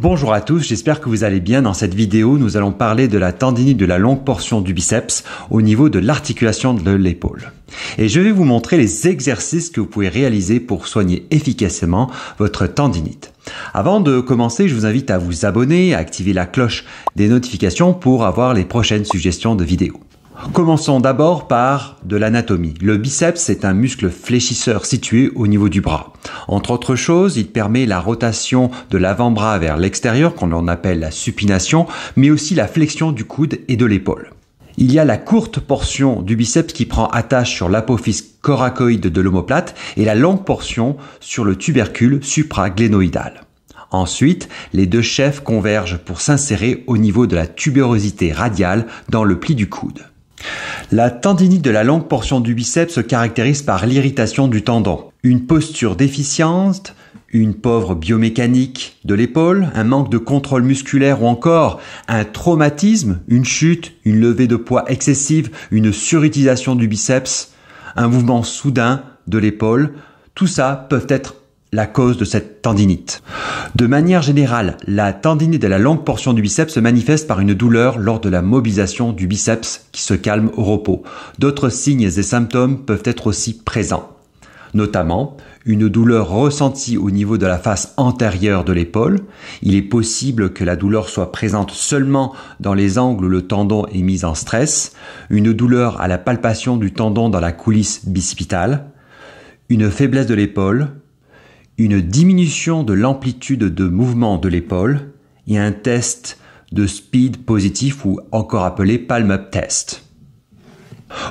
Bonjour à tous, j'espère que vous allez bien. Dans cette vidéo, nous allons parler de la tendinite de la longue portion du biceps au niveau de l'articulation de l'épaule. Et je vais vous montrer les exercices que vous pouvez réaliser pour soigner efficacement votre tendinite. Avant de commencer, je vous invite à vous abonner, à activer la cloche des notifications pour avoir les prochaines suggestions de vidéos. Commençons d'abord par de l'anatomie. Le biceps est un muscle fléchisseur situé au niveau du bras. Entre autres choses, il permet la rotation de l'avant-bras vers l'extérieur, qu'on appelle la supination, mais aussi la flexion du coude et de l'épaule. Il y a la courte portion du biceps qui prend attache sur l'apophyse coracoïde de l'omoplate et la longue portion sur le tubercule supraglénoïdal. Ensuite, les deux chefs convergent pour s'insérer au niveau de la tubérosité radiale dans le pli du coude. La tendinite de la longue portion du biceps se caractérise par l'irritation du tendon, une posture déficiente, une pauvre biomécanique de l'épaule, un manque de contrôle musculaire ou encore un traumatisme, une chute, une levée de poids excessive, une surutilisation du biceps, un mouvement soudain de l'épaule. Tout ça peuvent être la cause de cette tendinite. De manière générale, la tendinite de la longue portion du biceps se manifeste par une douleur lors de la mobilisation du biceps qui se calme au repos. D'autres signes et symptômes peuvent être aussi présents, notamment une douleur ressentie au niveau de la face antérieure de l'épaule. Il est possible que la douleur soit présente seulement dans les angles où le tendon est mis en stress, une douleur à la palpation du tendon dans la coulisse bicipitale, une faiblesse de l'épaule, une diminution de l'amplitude de mouvement de l'épaule et un test de speed positif ou encore appelé palm-up test.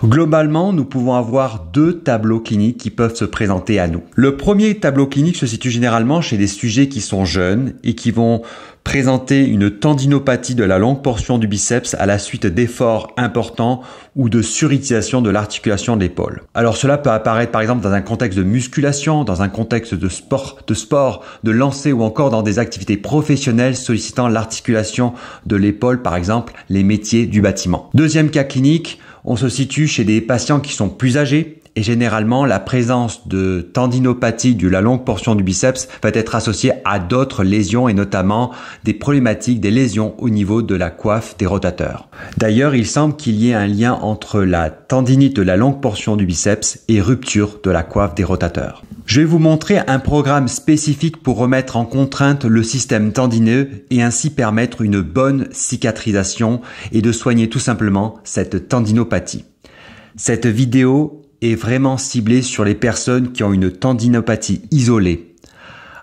Globalement, nous pouvons avoir deux tableaux cliniques qui peuvent se présenter à nous. Le premier tableau clinique se situe généralement chez des sujets qui sont jeunes et qui vont présenter une tendinopathie de la longue portion du biceps à la suite d'efforts importants ou de surutilisation de l'articulation de l'épaule. Alors cela peut apparaître par exemple dans un contexte de musculation, dans un contexte de sport, de lancer ou encore dans des activités professionnelles sollicitant l'articulation de l'épaule, par exemple les métiers du bâtiment. Deuxième cas clinique, on se situe chez des patients qui sont plus âgés et généralement la présence de tendinopathie de la longue portion du biceps va être associée à d'autres lésions et notamment des problématiques, des lésions au niveau de la coiffe des rotateurs. D'ailleurs, il semble qu'il y ait un lien entre la tendinite de la longue portion du biceps et rupture de la coiffe des rotateurs. Je vais vous montrer un programme spécifique pour remettre en contrainte le système tendineux et ainsi permettre une bonne cicatrisation et de soigner tout simplement cette tendinopathie. Cette vidéo est vraiment ciblée sur les personnes qui ont une tendinopathie isolée.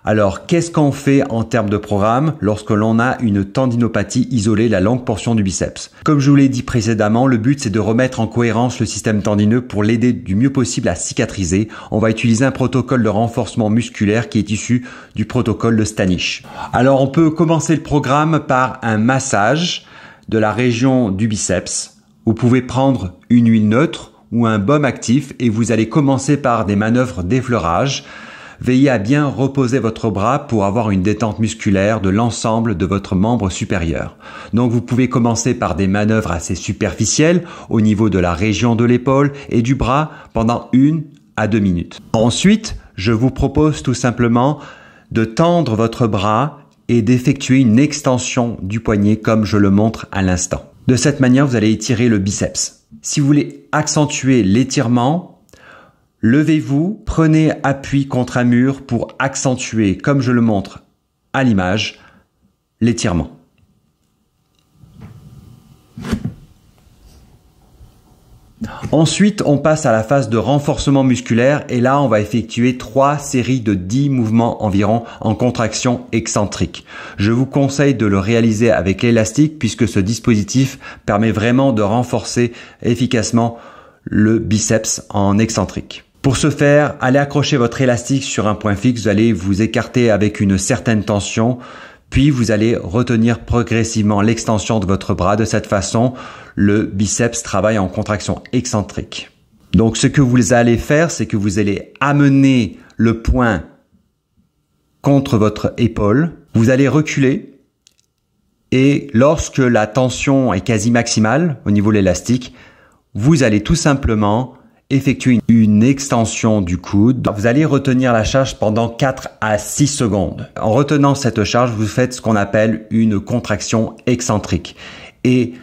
Alors, qu'est-ce qu'on fait en termes de programme lorsque l'on a une tendinopathie isolée, la longue portion du biceps? Comme je vous l'ai dit précédemment, le but c'est de remettre en cohérence le système tendineux pour l'aider du mieux possible à cicatriser. On va utiliser un protocole de renforcement musculaire qui est issu du protocole de Stanish. Alors, on peut commencer le programme par un massage de la région du biceps. Vous pouvez prendre une huile neutre ou un baume actif et vous allez commencer par des manœuvres d'effleurage. Veillez à bien reposer votre bras pour avoir une détente musculaire de l'ensemble de votre membre supérieur. Donc vous pouvez commencer par des manœuvres assez superficielles au niveau de la région de l'épaule et du bras pendant 1 à 2 minutes. Ensuite, je vous propose tout simplement de tendre votre bras et d'effectuer une extension du poignet comme je le montre à l'instant. De cette manière, vous allez étirer le biceps. Si vous voulez accentuer l'étirement, levez-vous, prenez appui contre un mur pour accentuer, comme je le montre à l'image, l'étirement. Ensuite, on passe à la phase de renforcement musculaire et là, on va effectuer 3 séries de 10 mouvements environ en contraction excentrique. Je vous conseille de le réaliser avec l'élastique puisque ce dispositif permet vraiment de renforcer efficacement le biceps en excentrique. Pour ce faire, allez accrocher votre élastique sur un point fixe, vous allez vous écarter avec une certaine tension, puis vous allez retenir progressivement l'extension de votre bras. De cette façon, le biceps travaille en contraction excentrique. Donc ce que vous allez faire, c'est que vous allez amener le poing contre votre épaule, vous allez reculer et lorsque la tension est quasi maximale au niveau de l'élastique, vous allez tout simplement effectuer une extension du coude. Vous allez retenir la charge pendant 4 à 6 secondes. En retenant cette charge, vous faites ce qu'on appelle une contraction excentrique. Et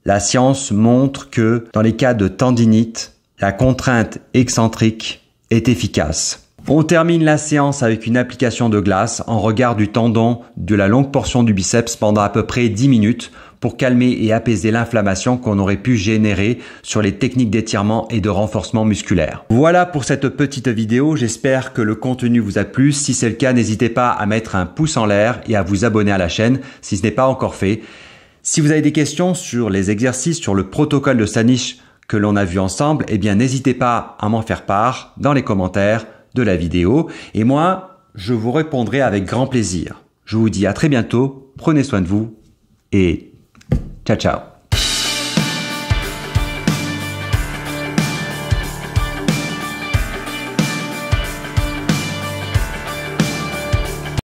la science montre que dans les cas de tendinite, la contrainte excentrique est efficace. On termine la séance avec une application de glace en regard du tendon de la longue portion du biceps pendant à peu près 10 minutes pour calmer et apaiser l'inflammation qu'on aurait pu générer sur les techniques d'étirement et de renforcement musculaire. Voilà pour cette petite vidéo, j'espère que le contenu vous a plu. Si c'est le cas, n'hésitez pas à mettre un pouce en l'air et à vous abonner à la chaîne si ce n'est pas encore fait. Si vous avez des questions sur les exercices, sur le protocole de Stanish que l'on a vu ensemble, eh bien n'hésitez pas à m'en faire part dans les commentaires de la vidéo et moi, je vous répondrai avec grand plaisir. Je vous dis à très bientôt, prenez soin de vous et ciao ciao.